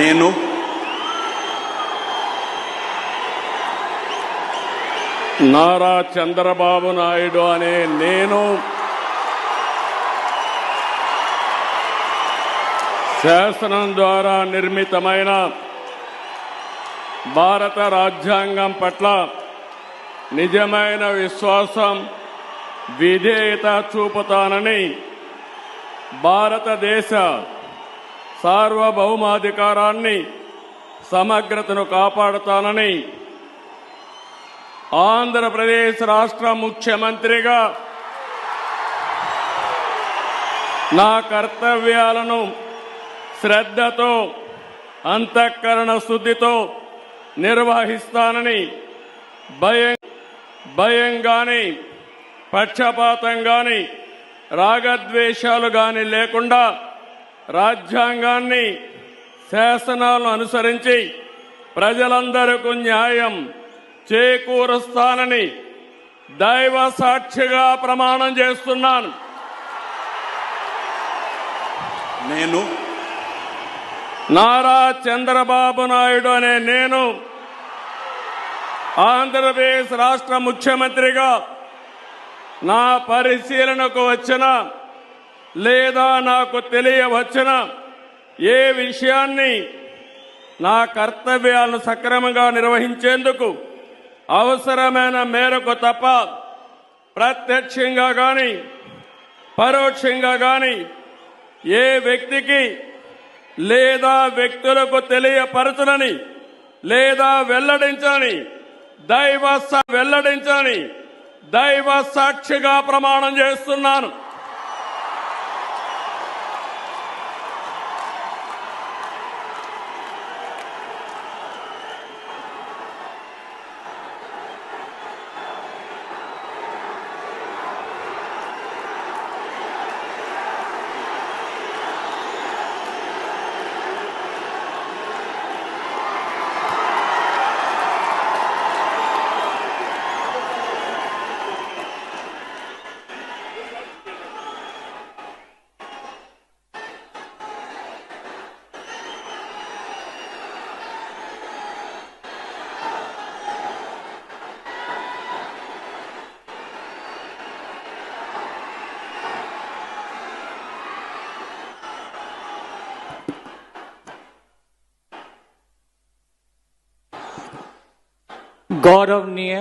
నేను నారా చంద్రబాబు నాయుడు అనే నేను శాసనం ద్వారా నిర్మితమైన భారత రాజ్యాంగం పట్ల నిజమైన విశ్వాసం విధేయత చూపుతానని భారతదేశ సార్వభౌమాధికారాన్ని సమగ్రతను కాపాడుతానని ఆంధ్రప్రదేశ్ రాష్ట్ర ముఖ్యమంత్రిగా నా కర్తవ్యాలను శ్రద్ధతో అంతఃకరణ శుద్ధితో నిర్వహిస్తానని భయం గాని పక్షపాతం గాని రాగద్వేషాలు గాని లేకుండా రాజ్యాంగాన్ని శాసనాలను అనుసరించి ప్రజలందరికీ న్యాయం చేకూరుస్తానని దైవ సాక్షిగా ప్రమాణం చేస్తున్నాను. నేను నారా చంద్రబాబు నాయుడు అనే నేను ఆంధ్రప్రదేశ్ రాష్ట్ర ముఖ్యమంత్రిగా నా పరిశీలనకు వచ్చిన లేదా నాకు తెలియవచ్చిన ఏ విషయాన్ని నా కర్తవ్యాలను సక్రమంగా నిర్వహించేందుకు అవసరమైన మేరకు తప్ప ప్రత్యక్షంగా గాని పరోక్షంగా గాని ఏ వ్యక్తికి లేదా వ్యక్తులకు తెలియపరచనని లేదా వెల్లడించని దైవ సాక్షిగా ప్రమాణం చేస్తున్నాను. गौरवनीय